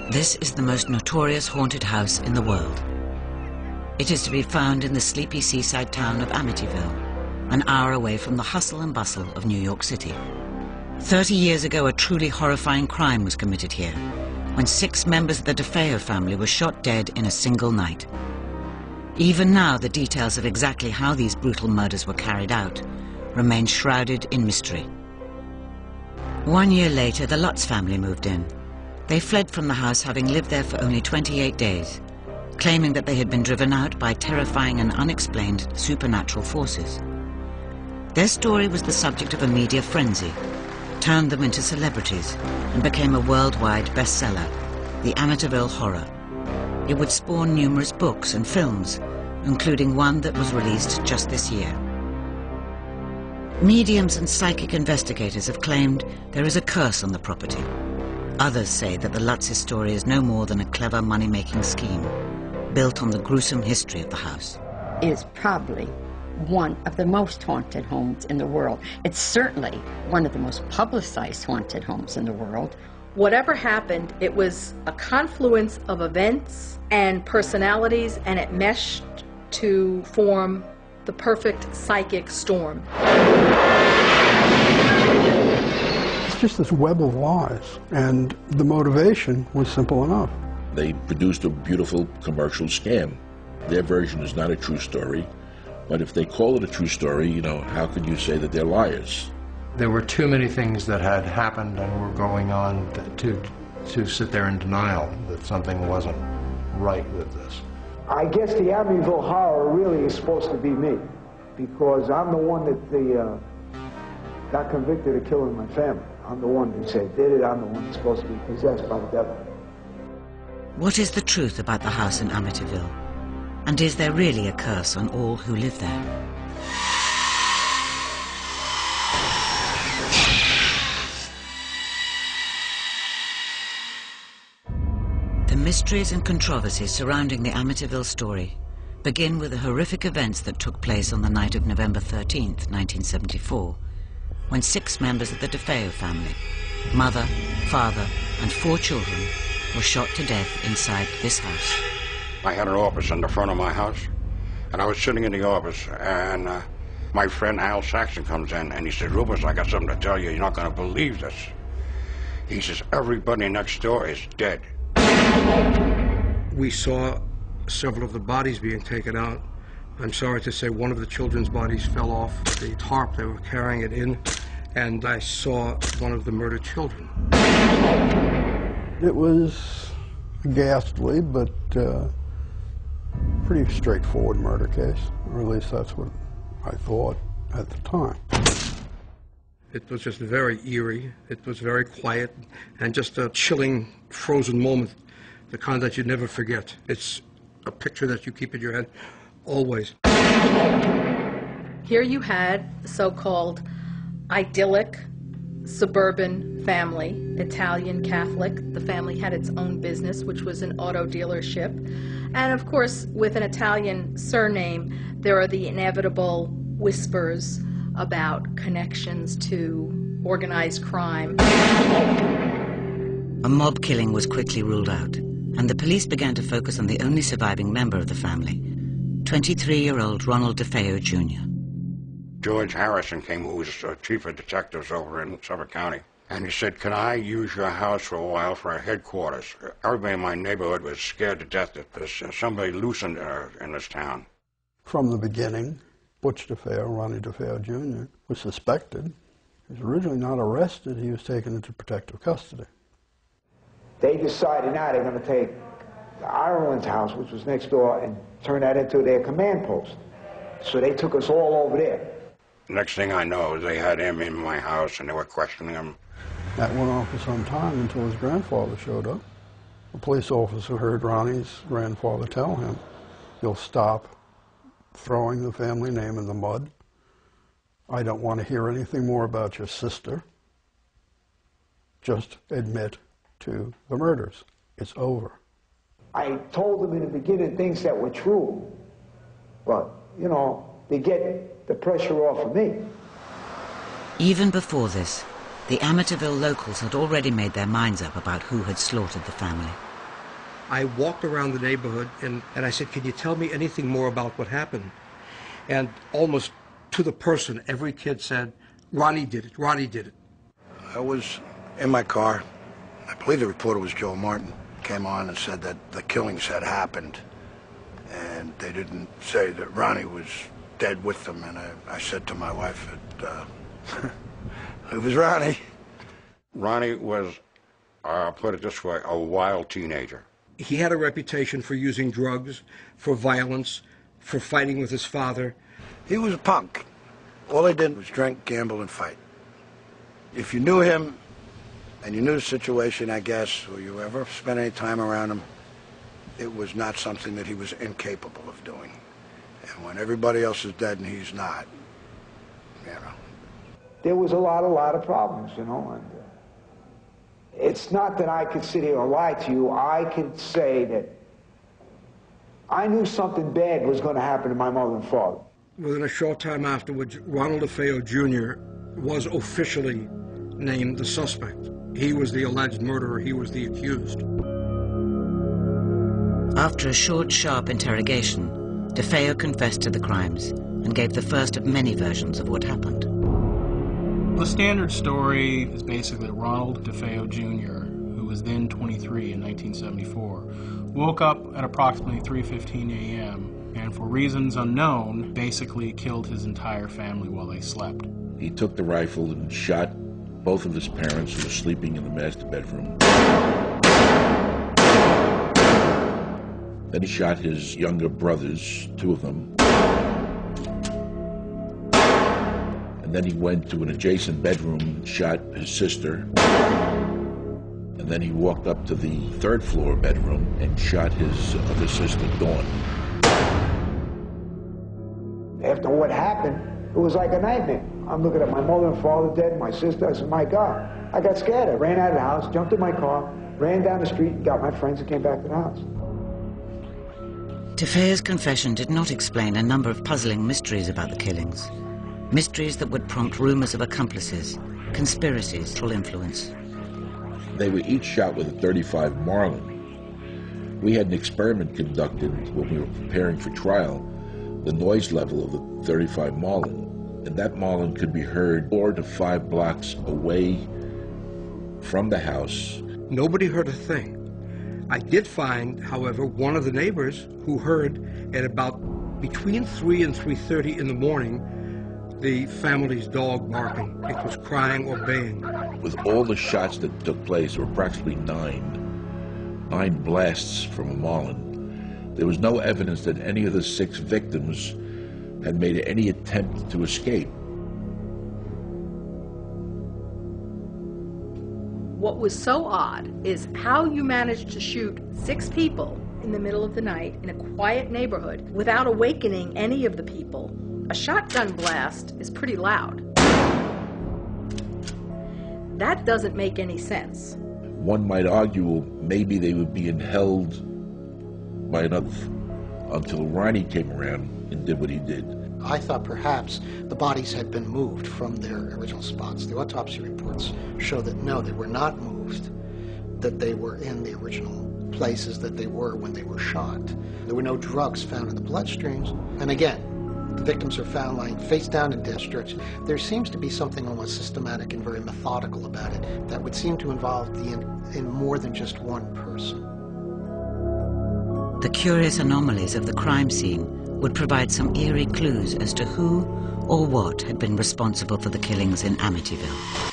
This is the most notorious haunted house in the world. It is to be found in the sleepy seaside town of Amityville, an hour away from the hustle and bustle of New York City. 30 years ago, a truly horrifying crime was committed here, when 6 members of the DeFeo family were shot dead in a single night. Even now, the details of exactly how these brutal murders were carried out remain shrouded in mystery. 1 year later, the Lutz family moved in. They fled from the house, having lived there for only 28 days, claiming that they had been driven out by terrifying and unexplained supernatural forces. Their story was the subject of a media frenzy, turned them into celebrities, and became a worldwide bestseller, The Amityville Horror. It would spawn numerous books and films, including one that was released just this year. Mediums and psychic investigators have claimed there is a curse on the property. Others say that the Lutz's story is no more than a clever money-making scheme, built on the gruesome history of the house. It is probably one of the most haunted homes in the world. It's certainly one of the most publicized haunted homes in the world. Whatever happened, it was a confluence of events and personalities, and it meshed to form the perfect psychic storm. It's just this web of lies, and the motivation was simple enough. They produced a beautiful commercial scam. Their version is not a true story, but if they call it a true story, you know, how could you say that they're liars? There were too many things that had happened and were going on to sit there in denial that something wasn't right with this. I guess the Amityville Horror really is supposed to be me, because I'm the one that got convicted of killing my family. I'm the one that said did it. I'm the one that's supposed to be possessed by the devil. What is the truth about the house in Amityville? And is there really a curse on all who live there? The mysteries and controversies surrounding the Amityville story begin with the horrific events that took place on the night of November 13th, 1974, when 6 members of the DeFeo family, mother, father, and 4 children, were shot to death inside this house. I had an office in the front of my house, and I was sitting in the office, and my friend Al Saxon comes in, and he says, "Rufus, I got something to tell you. You're not going to believe this." He says, "Everybody next door is dead." We saw several of the bodies being taken out. I'm sorry to say one of the children's bodies fell off the tarp they were carrying it in, and I saw one of the murdered children. It was ghastly, but pretty straightforward murder case, or at least that's what I thought at the time. It was just very eerie. It was very quiet, and just a chilling, frozen moment, the kind that you'd never forget. It's a picture that you keep in your head always. Here you had the so-called idyllic suburban family, Italian Catholic. The family had its own business, which was an auto dealership. And of course, with an Italian surname, there are the inevitable whispers about connections to organized crime. A mob killing was quickly ruled out, and the police began to focus on the only surviving member of the family, 23-year-old Ronald DeFeo Jr. George Harrison came, who was chief of detectives over in Suffolk County, and he said, "Can I use your house for a while for our headquarters?" Everybody in my neighborhood was scared to death that there's somebody loose in this town. From the beginning, Butch DeFeo, Ronnie DeFeo Jr., was suspected. He was originally not arrested. He was taken into protective custody. They decided now they're going to take the Ireland's house, which was next door, and turn that into their command post. So they took us all over there. Next thing I know, they had him in my house, and they were questioning him. That went on for some time until his grandfather showed up. A police officer heard Ronnie's grandfather tell him, "You'll stop throwing the family name in the mud. I don't want to hear anything more about your sister. Just admit to the murders. It's over." I told them in the beginning things that were true, but, you know, to get the pressure off of me. Even before this, the Amityville locals had already made their minds up about who had slaughtered the family. I walked around the neighborhood and I said, can you tell me anything more about what happened? And almost to the person, every kid said, Ronnie did it, Ronnie did it. I was in my car. I believe the reporter was Joe Martin. Came on and said that the killings had happened, and they didn't say that Ronnie was dead with them. And I said to my wife that it was Ronnie. Ronnie was, I'll put it this way, a wild teenager. He had a reputation for using drugs, for violence, for fighting with his father. He was a punk. All he did was drink, gamble, and fight. If you knew him, and you knew the situation, I guess, or you ever spent any time around him, it was not something that he was incapable of doing. And when everybody else is dead and he's not, you know. There was a lot of problems, you know, and it's not that I could sit here and lie to you. I could say that I knew something bad was going to happen to my mother and father. Within a short time afterwards, Ronald DeFeo Jr. was officially named the suspect. He was the alleged murderer. He was the accused. After a short, sharp interrogation, DeFeo confessed to the crimes and gave the first of many versions of what happened. The standard story is basically Ronald DeFeo Jr., who was then 23 in 1974, woke up at approximately 3:15 a.m. and for reasons unknown, basically killed his entire family while they slept. He took the rifle and shot both of his parents who were sleeping in the master bedroom. Then he shot his younger brothers, 2 of them. And then he went to an adjacent bedroom and shot his sister. And then he walked up to the 3rd floor bedroom and shot his other sister, Dawn. After what happened, it was like a nightmare. I'm looking at my mother and father dead, my sister. I said, my God. I got scared. I ran out of the house, jumped in my car, ran down the street, got my friends, and came back to the house. DeFeo's confession did not explain a number of puzzling mysteries about the killings. Mysteries that would prompt rumors of accomplices, conspiracies, or influence. They were each shot with a .35 Marlin. We had an experiment conducted when we were preparing for trial, the noise level of the .35 Marlin. And that Marlin could be heard 4 to 5 blocks away from the house. Nobody heard a thing. I did find, however, one of the neighbors who heard at about between 3 and 3:30 in the morning the family's dog barking. It was crying or baying. With all the shots that took place, there were approximately 9 blasts from a Marlin. There was no evidence that any of the 6 victims had made any attempt to escape. What was so odd is how you managed to shoot 6 people in the middle of the night in a quiet neighborhood without awakening any of the people. A shotgun blast is pretty loud. That doesn't make any sense. One might argue, well, maybe they were being held by another until Ronnie came around and did what he did. I thought perhaps the bodies had been moved from their original spots. The autopsy reports show that no, they were not moved, that they were in the original places that they were when they were shot. There were no drugs found in the bloodstreams. And again, the victims are found lying face down in death stretch. There seems to be something almost systematic and very methodical about it that would seem to involve in more than just one person. The curious anomalies of the crime scene would provide some eerie clues as to who or what had been responsible for the killings in Amityville.